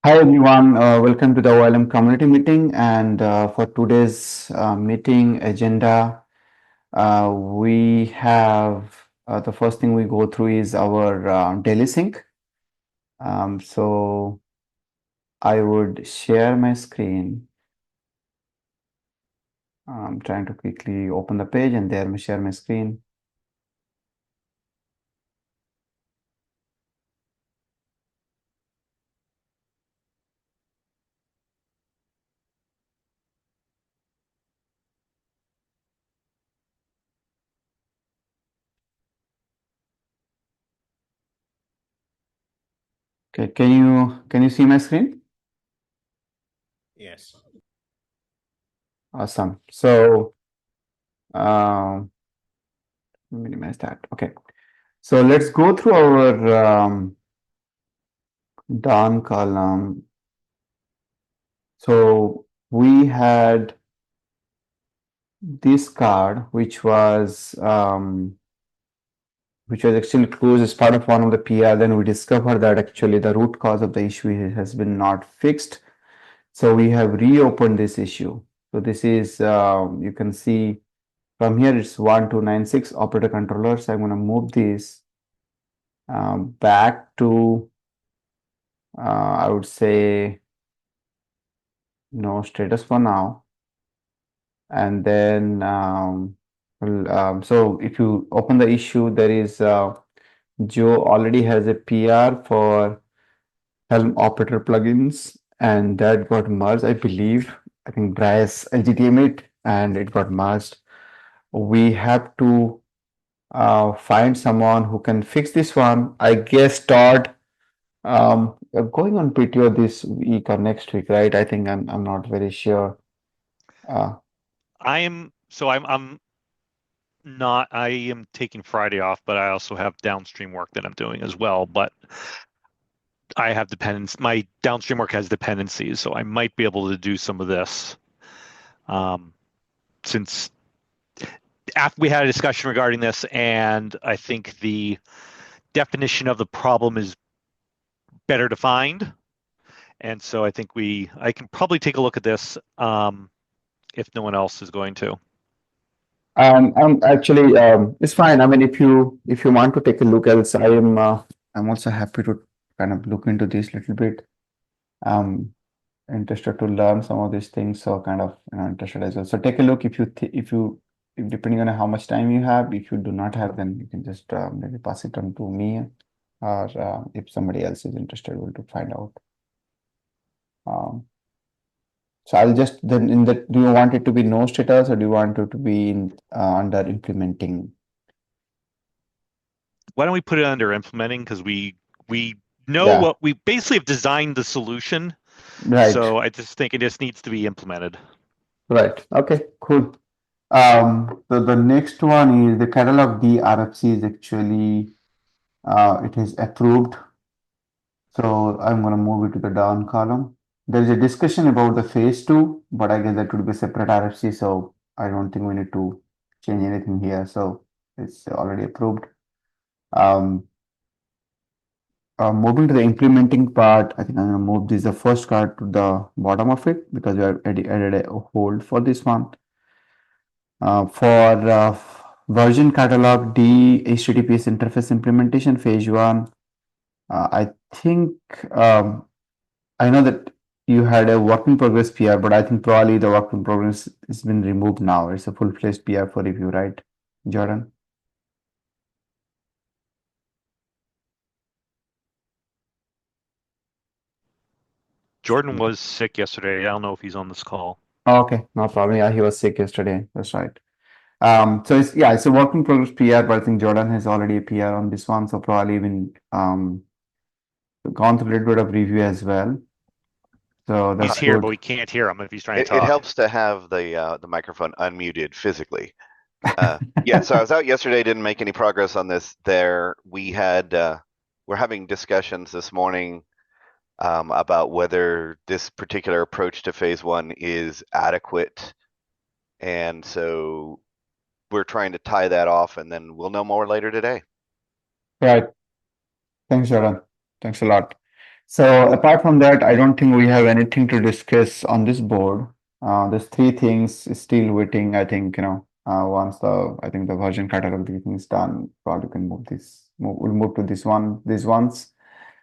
Hi everyone, welcome to the OLM community meeting. And for today's meeting agenda, we have the first thing we go through is our daily sync. So I would share my screen. I'm trying to quickly open the page and there share my screen. Okay, can you see my screen? Yes. Awesome. So minimize that. Okay. So let's go through our done column. So we had this card, which was actually closed as part of one of the PR. Then we discovered that actually the root cause of the issue has been not fixed. So we have reopened this issue. So this is you can see from here it's 1296 operator controllers. I'm going to move this back to I would say no status for now. And then so if you open the issue, there is Joe already has a PR for Helm operator plugins, and that got merged, I believe. I think Bryce LGTM it, and it got merged. We have to find someone who can fix this one. I guess Todd going on PTO this week or next week, right? I think I'm not very sure. Uh, I'm not. I am taking Friday off, but I also have downstream work that I'm doing as well. But I have dependence. My downstream work has dependencies, so I might be able to do some of this. Since after we had a discussion regarding this, and I think the definition of the problem is better defined, and so I think I can probably take a look at this if no one else is going to. I'm actually it's fine. I mean, if you want to take a look, else I'm also happy to kind of look into this little bit. I'm interested to learn some of these things, so kind of interested as well. So take a look if depending on how much time you have. If you do not have, then you can just maybe pass it on to me, or if somebody else is interested, we'll to find out. Um, so I'll just then in the do you want it to be no status or do you want it to be under implementing? Why don't we put it under implementing, because we know Yeah, what we basically have designed the solution. right, So I just think it just needs to be implemented. right. Okay, cool. The next one is the catalog D RFC is actually it is approved. So I'm going to move it to the down column. There is a discussion about the phase two, but I guess that would be a separate RFC. So I don't think we need to change anything here. So it's already approved. Um, Moving to the implementing part, I think I'm going to move this the first card to the bottom of it because we have added a hold for this one. For version catalog D HTTPS interface implementation phase one, I think I know that you had a work in progress PR, but I think probably the work in progress has been removed now. It's a full-fledged PR for review, right, Jordan? Jordan was sick yesterday. I don't know if he's on this call. Oh, okay, no problem. Yeah, he was sick yesterday. That's right. So it's a work in progress PR, but I think Jordan has already a PR on this one, so probably been gone through a little bit of review as well. So He's that's here, good. but we can't hear him if he's trying to It talk. helps to have the microphone unmuted physically. Yeah, so I was out yesterday, didn't make any progress on this there. We're having discussions this morning about whether this particular approach to phase one is adequate. And so we're trying to tie that off, and then we'll know more later today. Right. Thanks, Jordan. Thanks a lot. So apart from that, I don't think we have anything to discuss on this board. There's three things still waiting. I think, once I think the version catalog everything is done, probably can we'll move to these ones.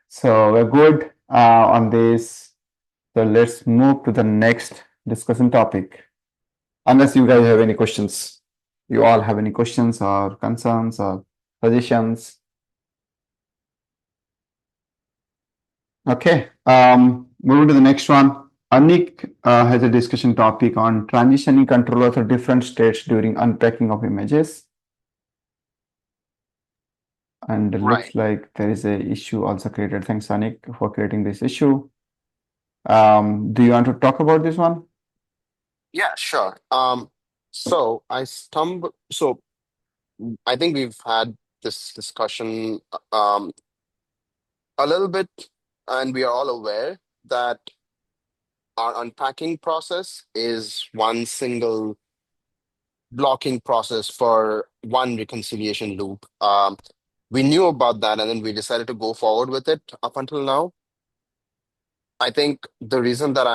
So we're good on this. So let's move to the next discussion topic. Unless you guys have any questions, you all have any questions or concerns or suggestions? Okay, moving to the next one. Anik has a discussion topic on transitioning controller to different states during unpacking of images. And it Right. looks like there is a issue also created. Thanks, Anik, for creating this issue. Do you want to talk about this one? Yeah, sure. So I think we've had this discussion a little bit, and we are all aware that our unpacking process is one single blocking process for one reconciliation loop. We knew about that, and then we decided to go forward with it up until now. I think the reason that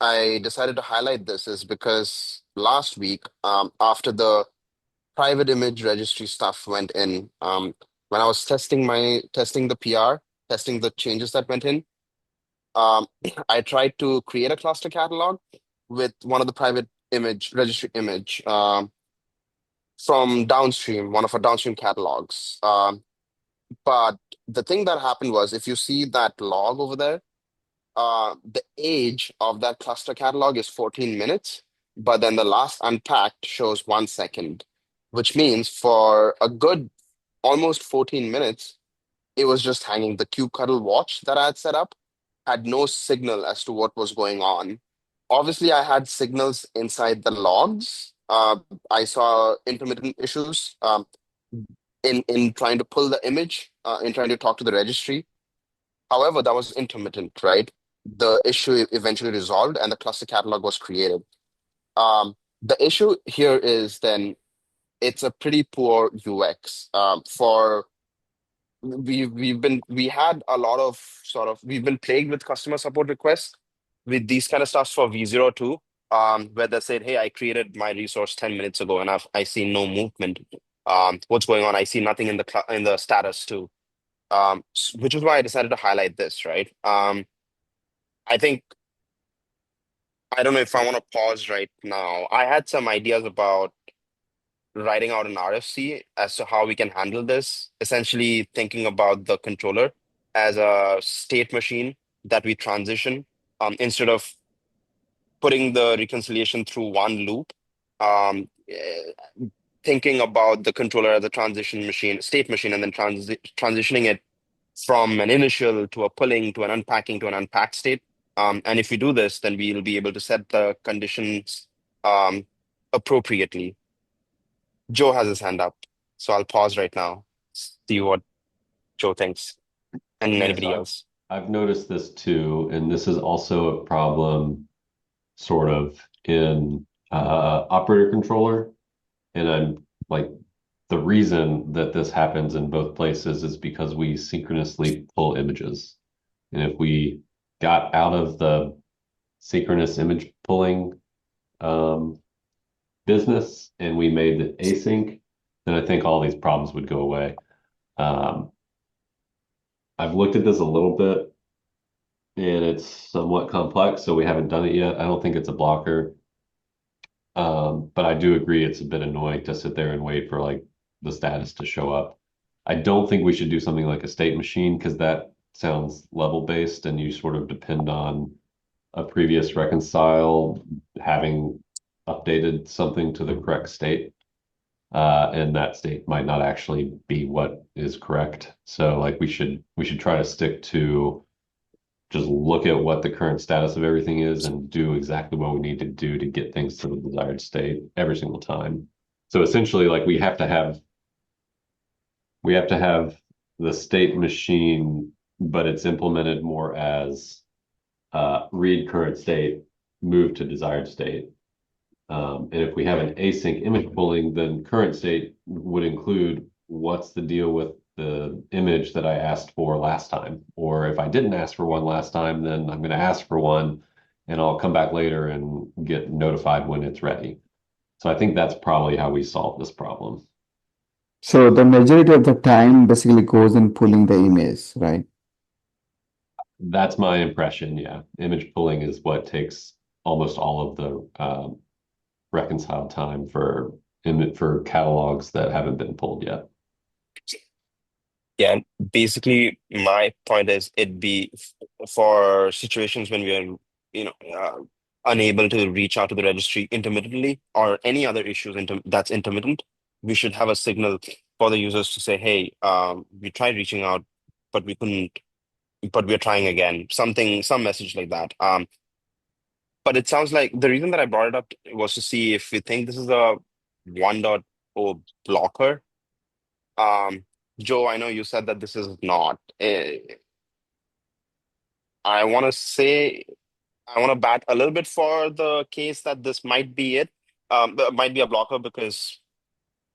I decided to highlight this is because last week, after the private image registry stuff went in, when I was testing the PR, testing the changes that went in, um, I tried to create a cluster catalog with one of the private image registry image from downstream, one of our downstream catalogs. But the thing that happened was, if you see that log over there, the age of that cluster catalog is 14 minutes, but then the last unpacked shows 1 second, which means for a good almost 14 minutes, it was just hanging. The kubectl watch that I had set up had no signal as to what was going on. Obviously, I had signals inside the logs. I saw intermittent issues in trying to pull the image, in trying to talk to the registry. However, that was intermittent, right? The issue eventually resolved and the cluster catalog was created. The issue here is then it's a pretty poor UX. For we had a lot of we've been plagued with customer support requests with these kind of stuff for V02, where they said, "Hey, I created my resource 10 minutes ago and I see no movement. What's going on? I see nothing in in the status too." Which is why I decided to highlight this, right? I think I don't know if I want to pause right now. I had some ideas about writing out an RFC as to how we can handle this, essentially thinking about the controller as a state machine that we transition instead of putting the reconciliation through one loop. Thinking about the controller as a transition machine, state machine, and then transitioning it from an initial to a pulling to an unpacking to an unpacked state. And if we do this, then we'll be able to set the conditions appropriately. Joe has his hand up, so I'll pause right now, see what Joe thinks, and Yes, anybody else. I've noticed this too, and this is also a problem sort of in operator controller. And I'm like, the reason that this happens in both places is because we synchronously pull images. And if we got out of the synchronous image pulling business and we made it async, then I think all these problems would go away. Um, I've looked at this a little bit and it's somewhat complex, so we haven't done it yet. I don't think it's a blocker. But I do agree it's a bit annoying to sit there and wait for like the status to show up. I don't think we should do something like a state machine because that sounds level based and you sort of depend on a previous reconcile having updated something to the correct state. And that state might not actually be what is correct. So like we should try to stick to just look at what the current status of everything is and do exactly what we need to do to get things to the desired state every single time. So essentially, like we have to have the state machine, but it's implemented more as read current state, move to desired state. And if we have an async image pulling, then current state would include what's the deal with the image that I asked for last time. Or if I didn't ask for one last time, then I'm going to ask for one and I'll come back later and get notified when it's ready. So I think that's probably how we solve this problem. So the majority of the time basically goes in pulling the image, right? That's my impression. Yeah. Image pulling is what takes almost all of the reconcile time for catalogs that haven't been pulled yet. Yeah, and basically my point is it'd be for situations when we are, unable to reach out to the registry intermittently or any other issues that's intermittent, we should have a signal for the users to say, hey, we tried reaching out, but we couldn't, but we're trying again. Some message like that. But it sounds like the reason that I brought it up was to see if we think this is a 1.0 blocker. Um, Joe, I know you said that this is not. I want to say, I want to bat a little bit for the case that this might be it. Might be a blocker because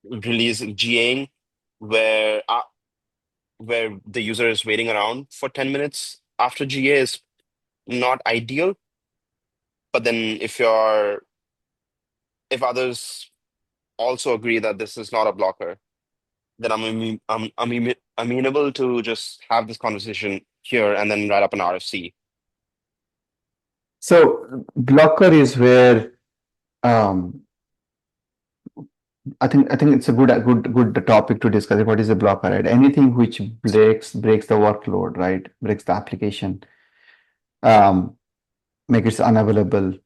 release GAing where the user is waiting around for 10 minutes after GA is not ideal. But then if others also agree that this is not a blocker, then I'm amenable to just have this conversation here and then write up an RFC. So blocker is where um, I think it's a good topic to discuss. What is a blocker, right? Anything which breaks the workload, right? Breaks the application, um, make it unavailable.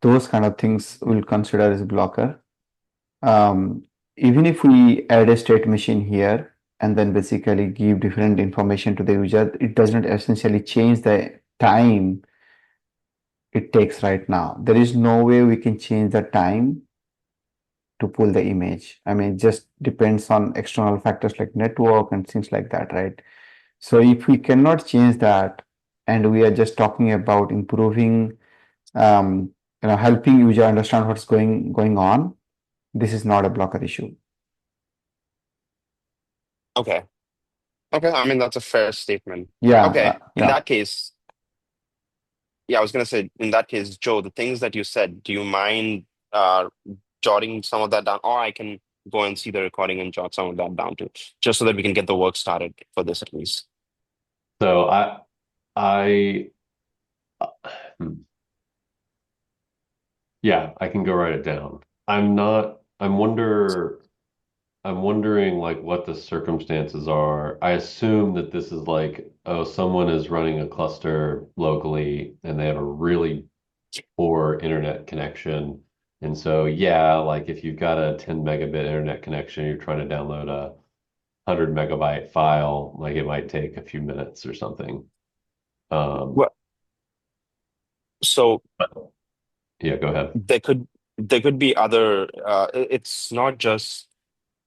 Those kind of things we'll consider as a blocker. Um, Even if we add a state machine here and then basically give different information to the user, it does not essentially change the time it takes right now. There is no way we can change the time to pull the image. I mean, it just depends on external factors like network and things like that, right? So if we cannot change that, and we are just talking about improving, helping user understand what's going on, this is not a blocker issue. Okay. Okay. I mean, that's a fair statement. Yeah, Okay. In yeah. that case, yeah, I was gonna say, in that case, Joe, the things that you said, do you mind jotting some of that down? Or I can go and see the recording and jot some of that down too, just so that we can get the work started for this at least. So I, hmm, yeah, I can go write it down. I'm not, I'm wondering like what the circumstances are. I assume that this is like, oh, someone is running a cluster locally and they have a really poor internet connection. And so, yeah, like if you've got a 10 megabit internet connection, you're trying to download a 100 megabyte file, like it might take a few minutes or something. Um, Well, so but yeah, go ahead. there could be other. It's not just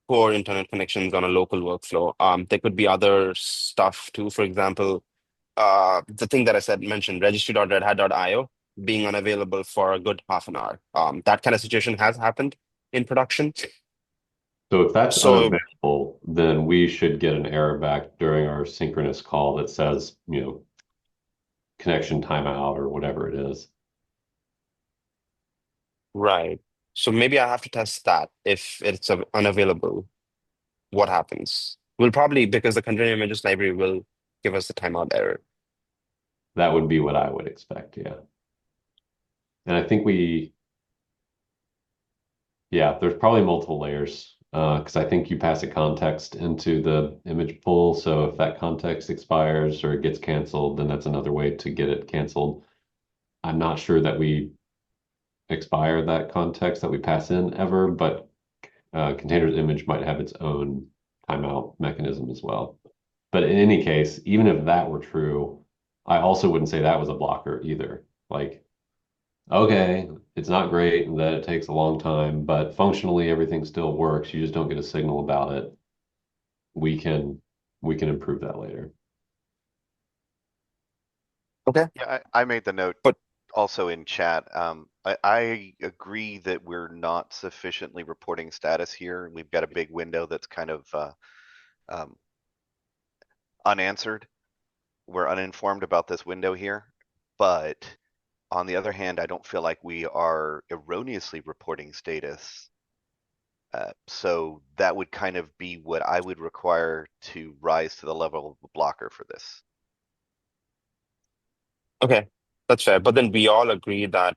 poor internet connections on a local workflow. There could be other stuff too. For example, the thing that I said mentioned registry.redhat.io being unavailable for a good half an hour. That kind of situation has happened in production. So if that's So unavailable, then we should get an error back during our synchronous call that says, connection timeout or whatever it is. right. So maybe I have to test that if it's unavailable. What happens? We'll probably because the container images library will give us the timeout error. That would be what I would expect, yeah. And I think yeah, there's probably multiple layers because I think you pass a context into the image pool. So if that context expires or it gets canceled, then that's another way to get it canceled. I'm not sure that we expire that context that we pass in ever, but container's image might have its own timeout mechanism as well. But in any case, even if that were true, I also wouldn't say that was a blocker either. Like, okay, it's not great and that it takes a long time, but functionally everything still works. You just don't get a signal about it. We can we can improve that later. Okay. Yeah, I made the note But also in chat. I agree that we're not sufficiently reporting status here. We've got a big window that's kind of um, unanswered. We're uninformed about this window here, but on the other hand, I don't feel like we are erroneously reporting status. So that would kind of be what I would require to rise to the level of a blocker for this. Okay, that's fair. But then we all agree that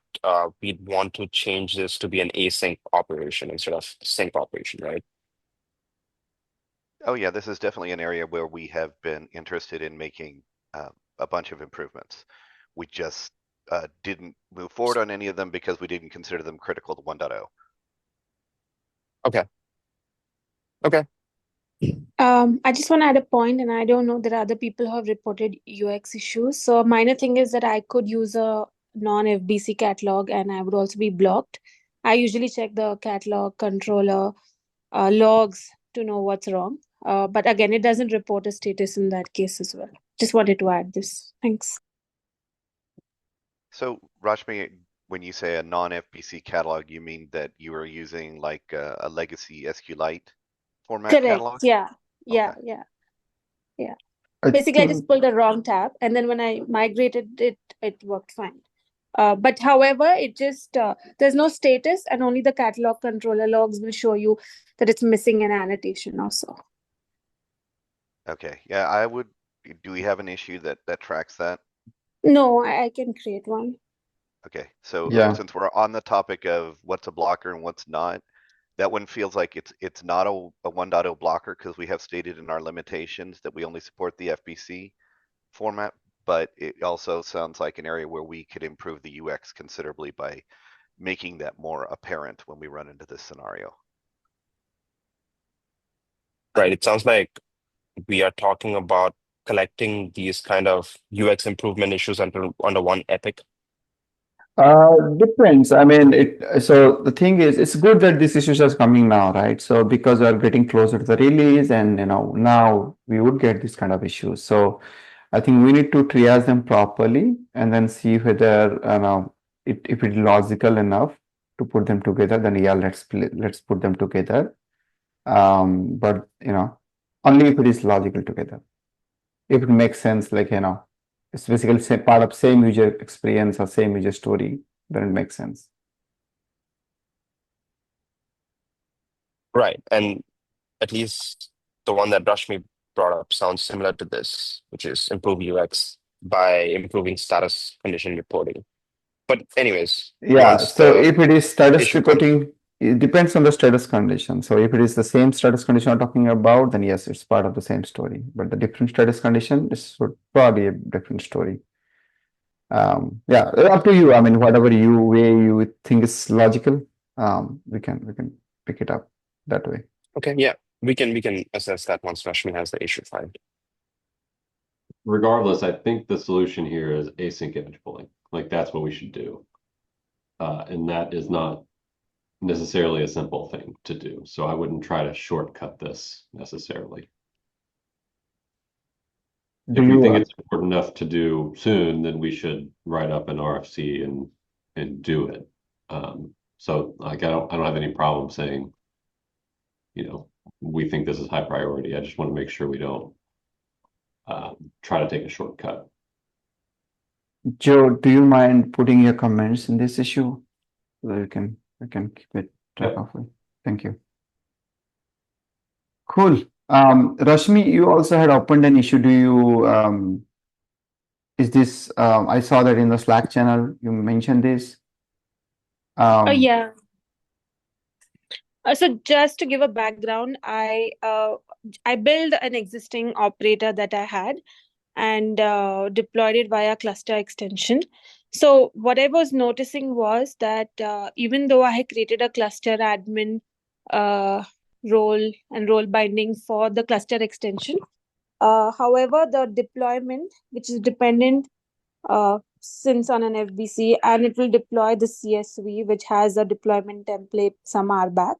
we'd want to change this to be an async operation instead of sync operation, right? Oh yeah, this is definitely an area where we have been interested in making a bunch of improvements. We just didn't move forward on any of them because we didn't consider them critical to 1.0. Okay. Okay. I just want to add a point, and I don't know, there are other people who have reported UX issues. So a minor thing is that I could use a non-FBC catalog and I would also be blocked. I usually check the catalog controller logs to know what's wrong. But again, it doesn't report a status in that case as well. Just wanted to add this. Thanks. So Rashmi, when you say a non-FBC catalog, you mean that you are using like a legacy SQLite format Correct. catalog? Yeah. Okay. Yeah. I Basically, I just think, pulled the wrong tab, and then when I migrated it, it worked fine. But however, it just there's no status, and only the catalog controller logs will show you that it's missing an annotation or so. Okay. Yeah, I would. Do we have an issue that tracks that? No, I can create one. Okay. So yeah, since we're on the topic of what's a blocker and what's not, that one feels like it's not a 1.0 blocker because we have stated in our limitations that we only support the FBC format, but it also sounds like an area where we could improve the UX considerably by making that more apparent when we run into this scenario. Right. It sounds like we are talking about collecting these kind of UX improvement issues under one epic. depends. I mean, so the thing is, it's good that these issues are coming now, right? So because we are getting closer to the release, and now we would get these kind of issues. So I think we need to triage them properly and then see whether if it's logical enough to put them together. Then yeah, let's put them together. But only if it is logical together. If it makes sense, like it's basically part of same user experience or same user story, then it makes sense. Right. And at least the one that Rashmi brought up sounds similar to this, which is improve UX by improving status condition reporting. But anyways, Yeah, once so the if it is status issue comes, reporting, it depends on the status condition. So if it is the same status condition I'm talking about, then yes, it's part of the same story. But the different status condition, this would probably a different story. Yeah, up to you. I mean, whatever way you think is logical, we can pick it up that way. okay, yeah, we can assess that once Rashmi has the issue filed. Regardless, I think the solution here is async image pulling. Like that's what we should do. And that is not necessarily a simple thing to do. So I wouldn't try to shortcut this necessarily. Do If we you? think it's important enough to do soon, then we should write up an RFC and do it. So like I don't have any problem saying, we think this is high priority. I just want to make sure we don't try to take a shortcut. Joe, do you mind putting your comments in this issue so that we can keep it track of it? Thank you. Cool. Rashmi, you also had opened an issue. Do you is this I saw that in the Slack channel you mentioned this. Yeah. So just to give a background, I built an existing operator that I had and deployed it via cluster extension. So what I was noticing was that even though I had created a cluster admin role and role binding for the cluster extension, however, the deployment, which is dependent since on an FBC, and it will deploy the CSV, which has a deployment template some hour back.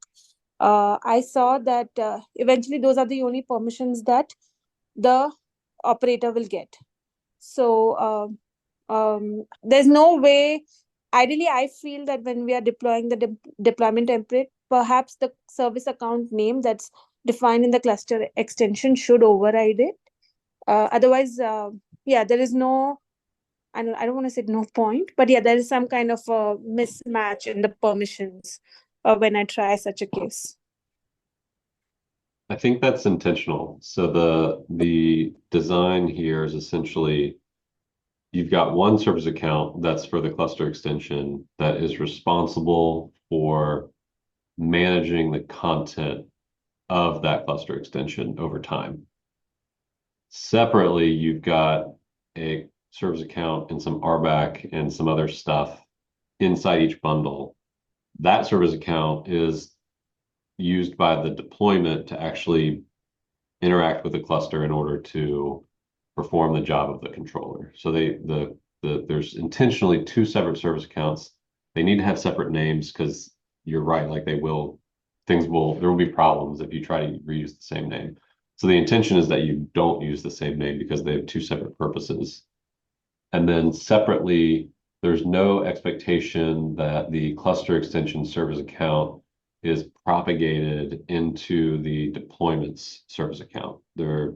I saw that eventually those are the only permissions that the operator will get. So there's no way. Ideally, I feel that when we are deploying the deployment template, perhaps the service account name that's defined in the cluster extension should override it. Otherwise, yeah, there is no, I don't want to say no point, but yeah, there is some kind of a mismatch in the permissions when I try such a case. I think that's intentional. So the design here is essentially you've got one service account that's for the cluster extension that is responsible for managing the content of that cluster extension over time. Separately, you've got a service account and some RBAC and some other stuff inside each bundle. That service account is used by the deployment to actually interact with the cluster in order to perform the job of the controller. So there's intentionally two separate service accounts. They need to have separate names because you're right, like there will be problems if you try to reuse the same name. So the intention is that you don't use the same name because they have two separate purposes. And then separately, there's no expectation that the cluster extension service account is propagated into the deployments service account. They're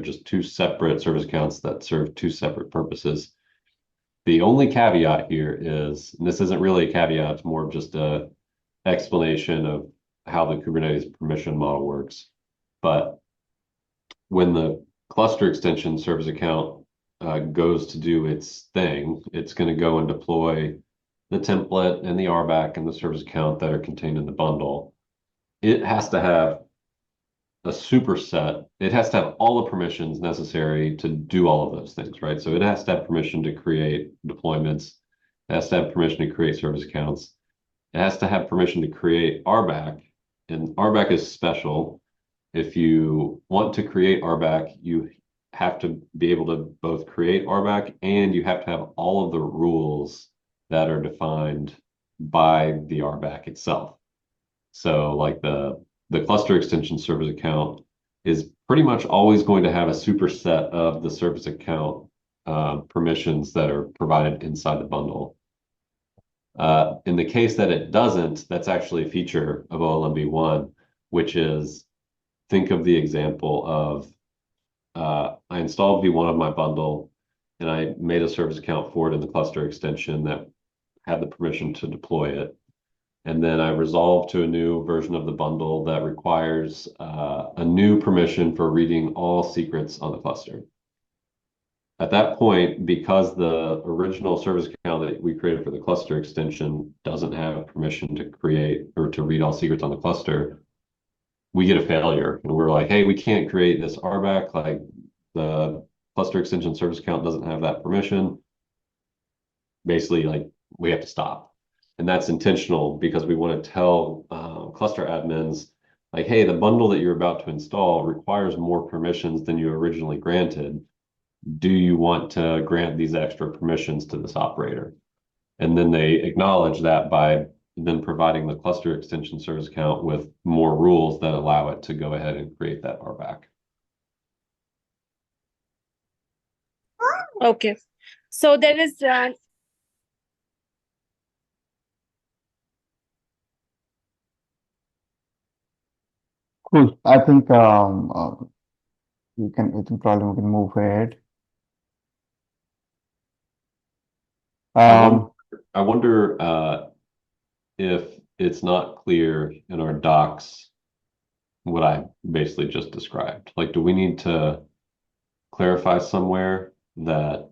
just two separate service accounts that serve two separate purposes. The only caveat here is, and this isn't really a caveat, it's more of just a explanation of how the Kubernetes permission model works. But when the cluster extension service account goes to do its thing, it's going to go and deploy the template and the RBAC and the service account that are contained in the bundle. It has to have a superset. It has to have all the permissions necessary to do all of those things, right? So it has to have permission to create deployments. It has to have permission to create service accounts. It has to have permission to create RBAC, and RBAC is special. If you want to create RBAC, you have to be able to both create RBAC and you have to have all of the rules that are defined by the RBAC itself. So like the cluster extension service account is pretty much always going to have a superset of the service account permissions that are provided inside the bundle. In the case that it doesn't, that's actually a feature of OLM v1, which is, think of the example of I installed v1 of my bundle and I made a service account for it in the cluster extension that had the permission to deploy it. And then I resolved to a new version of the bundle that requires a new permission for reading all secrets on the cluster. At that point, because the original service account that we created for the cluster extension doesn't have permission to create or to read all secrets on the cluster, we get a failure. And we're like, hey, we can't create this RBAC, like the cluster extension service account doesn't have that permission. Basically, like we have to stop. And that's intentional because we want to tell cluster admins, like, hey, the bundle that you're about to install requires more permissions than you originally granted. Do you want to grant these extra permissions to this operator? And then they acknowledge that by then providing the cluster extension service account with more rules that allow it to go ahead and create that RBAC. Okay. So there is Cool. I think we can move ahead. I wonder if it's not clear in our docs what I basically just described. Like, do we need to clarify somewhere that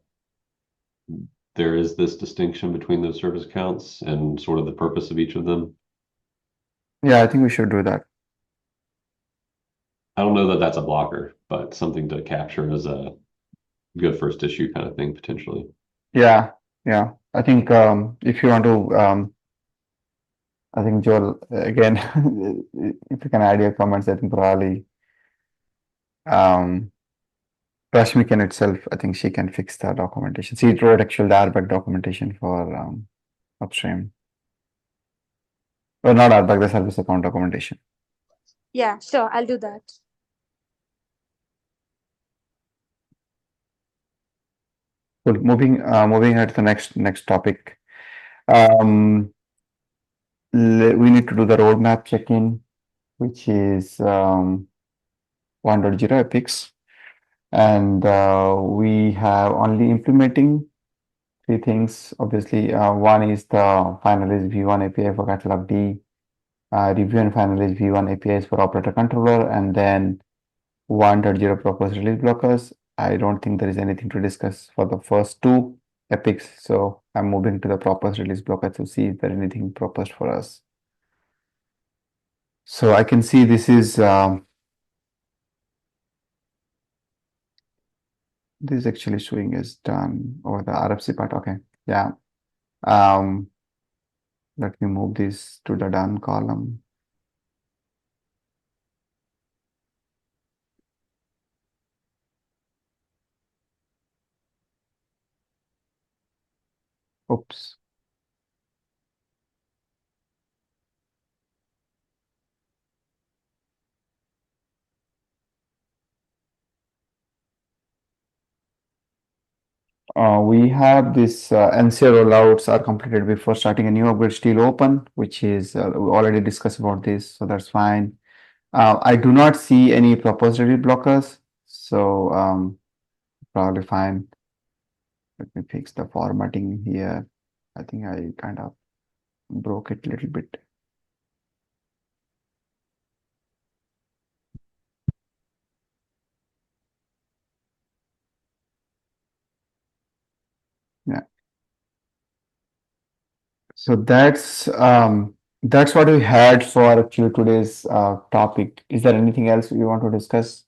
there is this distinction between those service accounts and sort of the purpose of each of them? Yeah, I think we should do that. I don't know that that's a blocker, but something to capture as a good first issue kind of thing, potentially. Yeah. I think if you want to, I think Joel, again, if you can add your comments, I think probably Rashmi can itself, I think she can fix the documentation. She wrote actual RBAC documentation for upstream. Or not RBAC, the service account documentation. yeah, sure, I'll do that. Cool. Moving ahead to the next topic. We need to do the roadmap check-in. which is 1.0 epics. And we have only implementing three things. Obviously, one is the finalize V1 API for catalog D, review and finalize V1 APIs for operator controller, and then 1.0 proposed release blockers. I don't think there is anything to discuss for the first two epics, so I'm moving to the proposed release blocker to see if there is anything proposed for us. So I can see this is actually showing is done over the RFC part. Okay, yeah. Let me move this to the done column. Oops. We have this NCR rollouts are completed before starting a new upgrade still open, which is we already discussed about this, so that's fine. I do not see any proposed release blockers, so probably fine. Let me fix the formatting here. I think I kind of broke it a little bit. Yeah. So that's what we had for actually today's topic. Is there anything else you want to discuss?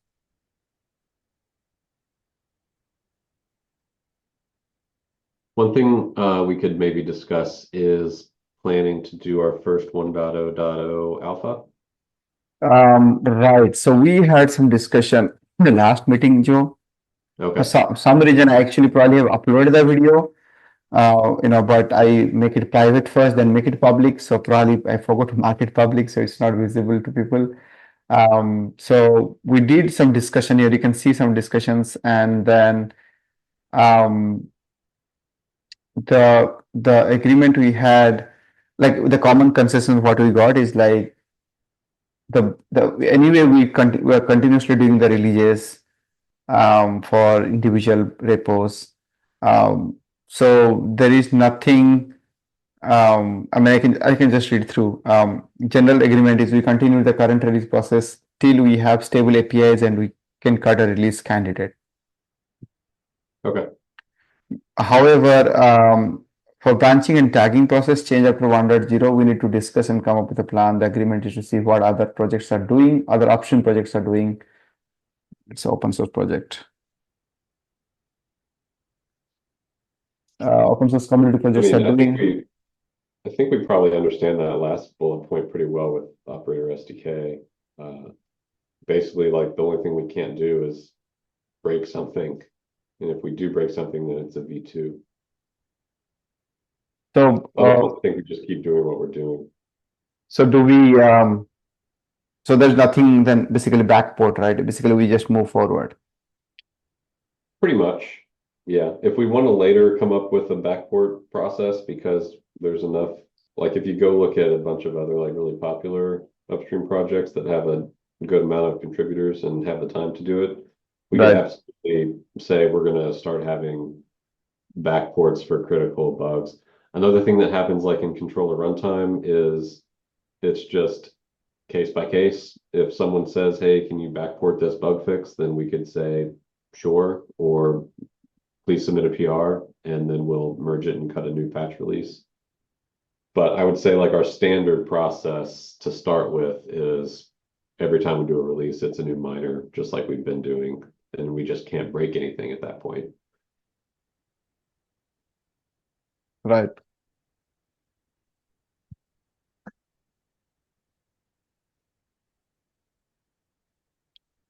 One thing we could maybe discuss is planning to do our first 1.0.0 alpha. Right. So we had some discussion in the last meeting, Joe. Okay. For some reason, I actually probably have uploaded the video, but I make it private first, then make it public. So probably I forgot to mark it public, so it's not visible to people. So we did some discussion here. You can see some discussions, and then um, the agreement we had, like the common consensus what we got is like the anyway we are continuously doing the releases for individual repos. So there is nothing. I mean, I can just read through. General agreement is we continue the current release process till we have stable APIs and we can cut a release candidate. Okay. However, for branching and tagging process change after 1.0, we need to discuss and come up with a plan. The agreement is to see what other projects are doing, other option projects are doing. It's an open source project. Open source community I projects mean, are doing. I think we probably understand that last bullet point pretty well with operator SDK. Basically, like the only thing we can't do is break something. And if we do break something, then it's a V2. So, Otherwise, I think we just keep doing what we're doing. so do we, so there's nothing then basically backport, right? Basically, we just move forward. Pretty much. Yeah. If we want to later come up with a backport process because there's enough, like if you go look at a bunch of other like really popular upstream projects that have a good amount of contributors and have the time to do it, we could Right. absolutely say we're going to start having backports for critical bugs. Another thing that happens like in controller runtime is it's just case by case. If someone says, hey, can you backport this bug fix? Then we could say, sure, or please submit a PR, and then we'll merge it and cut a new patch release. But I would say like our standard process to start with is every time we do a release, it's a new minor, just like we've been doing, and we just can't break anything at that point. Right.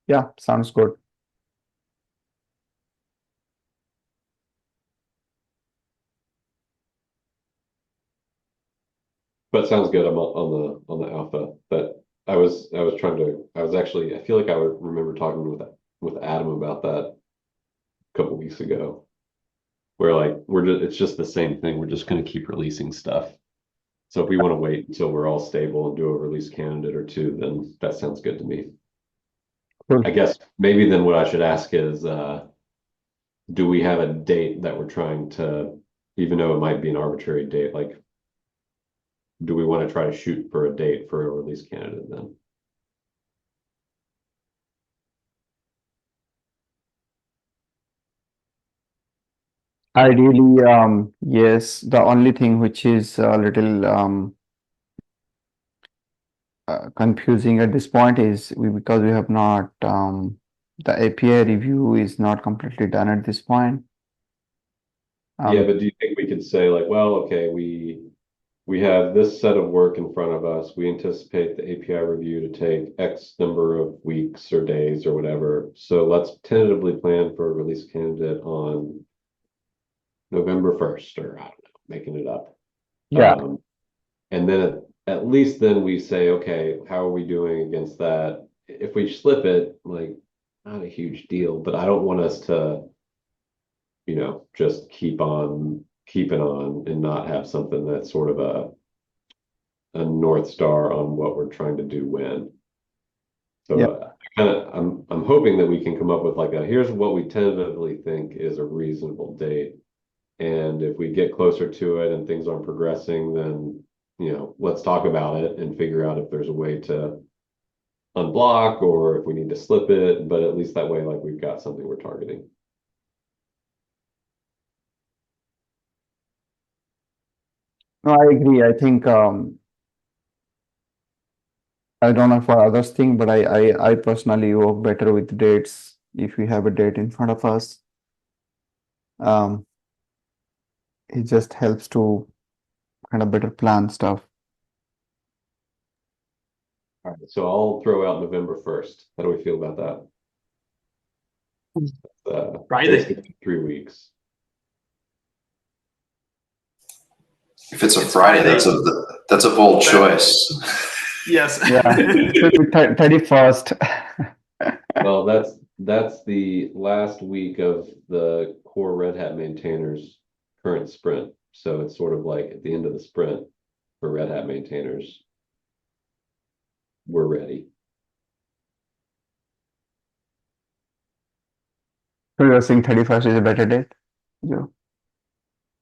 Yeah, sounds good. But sounds good. I'm on the alpha. But I was trying to. I was actually. I feel like I would remember talking with Adam about that a couple weeks ago, where like it's just the same thing. We're just going to keep releasing stuff. So if we want to wait until we're all stable and do a release candidate or two, then that sounds good to me. Cool. I guess maybe then what I should ask is, do we have a date that we're trying to, even though it might be an arbitrary date, like, do we want to try to shoot for a date for a release candidate then? Ideally, yes. The only thing which is a little confusing at this point is because we have not the API review is not completely done at this point. Yeah, but do you think we could say like, well, okay, we have this set of work in front of us. We anticipate the API review to take X number of weeks or days or whatever. So let's tentatively plan for a release candidate on November 1st, or I don't know, making it up. Yeah. And then at least then we say, okay, how are we doing against that? If we slip it, like, not a huge deal, but I don't want us to, just keep on keeping on and not have something that's sort of a North Star on what we're trying to do when. So Yeah. I'm hoping that we can come up with like here's what we tentatively think is a reasonable date. And if we get closer to it and things aren't progressing, then, let's talk about it and figure out if there's a way to unblock or if we need to slip it. But at least that way, like, we've got something we're targeting. No, I agree. I think I don't know for others thing, but I personally work better with dates if we have a date in front of us. It just helps to kind of better plan stuff. All right, so I'll throw out November 1st. How do we feel about that? Friday. Basically 3 weeks. If it's a Friday, that's a bold choice. Yes. Yeah, it will be 31st. Well, that's the last week of the core Red Hat maintainers current sprint. So it's sort of like at the end of the sprint for Red Hat maintainers, we're ready. So you're saying 31st is a better date? Yeah.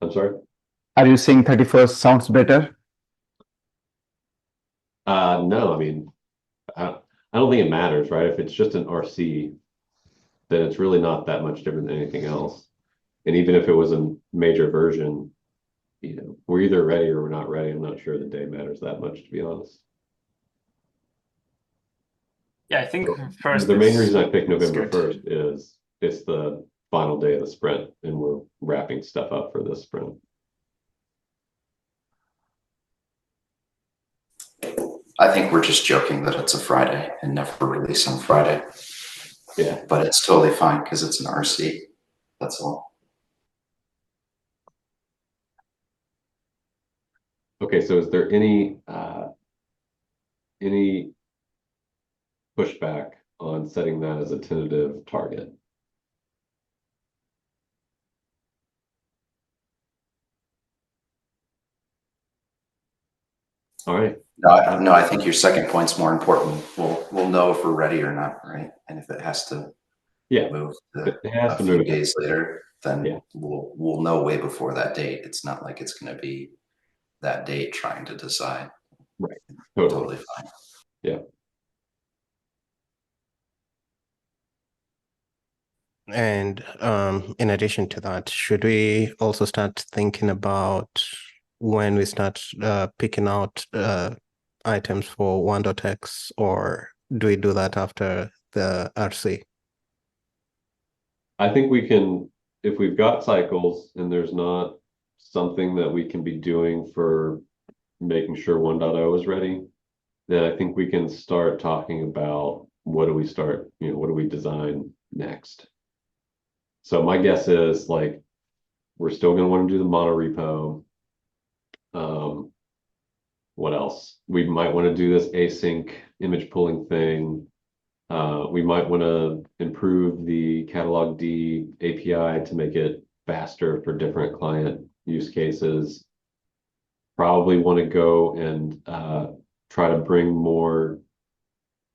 I'm sorry? Are you saying 31st sounds better? No, I mean, I don't think it matters, right? If it's just an RC, then it's really not that much different than anything else. And even if it was a major version, we're either ready or we're not ready. I'm not sure the day matters that much, to be honest. Yeah, I think first. The main reason I picked November 1st is it's the final day of the sprint, and we're wrapping stuff up for this sprint. I think we're just joking that it's a Friday and never release on Friday. Yeah. But it's totally fine because it's an RC. That's all. Okay, so is there any pushback on setting that as a tentative target? All right. No, I think your second point's more important. We'll know if we're ready or not, right? And if it has to move to a few days later, then we'll know way before that date. It's not like it's going to be that date trying to decide. Right. Totally fine. Yeah. And in addition to that, should we also start thinking about when we start picking out items for 1.x, or do we do that after the RC? I think we can, if we've got cycles and there's not something that we can be doing for making sure 1.0 is ready, then I think we can start talking about what do we design next. So my guess is like, we're still going to want to do the mono repo. What else? We might want to do this async image pulling thing. We might want to improve the catalog D API to make it faster for different client use cases. probably want to go and try to bring more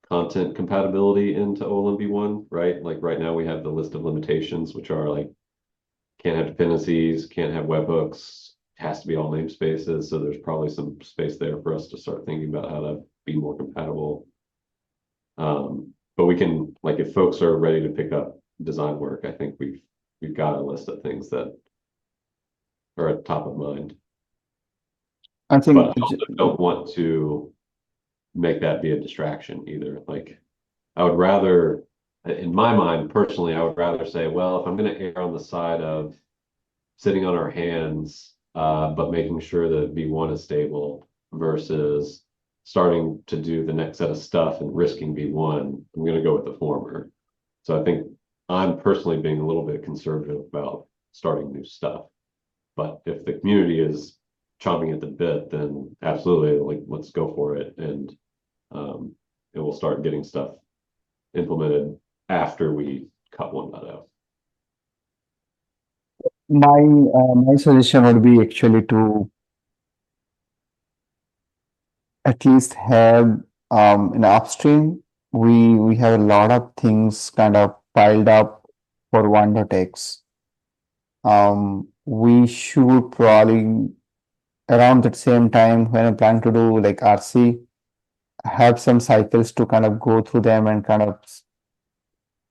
content compatibility into OLM v1, right? Like right now we have the list of limitations, which are like can't have dependencies, can't have webhooks, has to be all namespaces. So there's probably some space there for us to start thinking about how to be more compatible. But we can, like, if folks are ready to pick up design work, I think we've got a list of things that are at the top of mind. I think, but I also don't want to make that be a distraction either. Like, I would rather, in my mind personally, I would rather say, well, if I'm going to err on the side of sitting on our hands, but making sure that V1 is stable versus starting to do the next set of stuff and risking V1, I'm going to go with the former. So I think I'm personally being a little bit conservative about starting new stuff. But if the community is chomping at the bit, then absolutely, like, let's go for it. And we'll start getting stuff implemented after we cut 1.0. my suggestion would be actually to at least have in upstream, we have a lot of things kind of piled up for 1.x. We should probably around that same time when I'm planning to do like RC, have some cycles to kind of go through them and kind of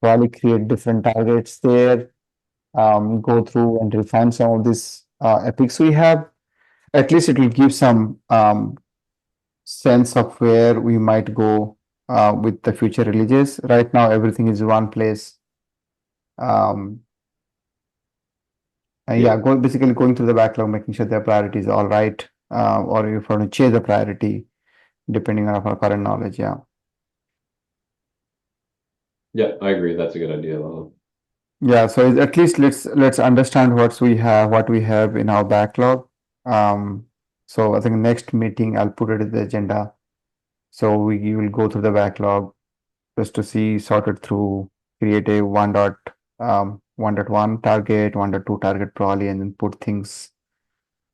probably create different targets there, go through and refine some of these epics we have. At least it will give some sense of where we might go with the future releases. Right now, everything is one place. Basically going through the backlog, making sure their priority is all right, or if you want to change the priority, depending on our current knowledge. Yeah. Yeah, I agree. That's a good idea, Lalo. Yeah. So at least let's understand what we have in our backlog. So I think next meeting I'll put it in the agenda. So we will go through the backlog just to see, sort it through, create a 1.1 target, 1.2 target probably, and then put things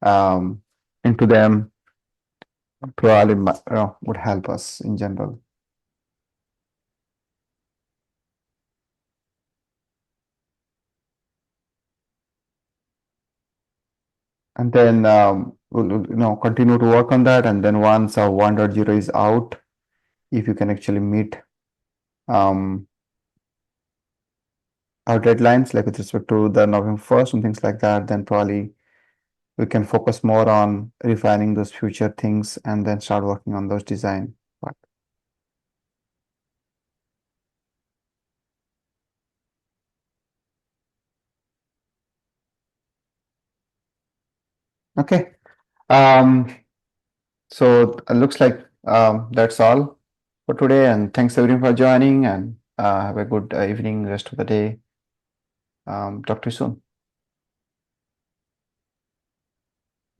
into them. Probably would help us in general. And then we'll continue to work on that. And then once our 1.0 is out, if you can actually meet our deadlines, like with respect to the November 1st and things like that, then probably we can focus more on refining those future things and then start working on those design part. Okay. So it looks like that's all for today. And thanks everyone for joining, and have a good evening, rest of the day. Talk to you soon.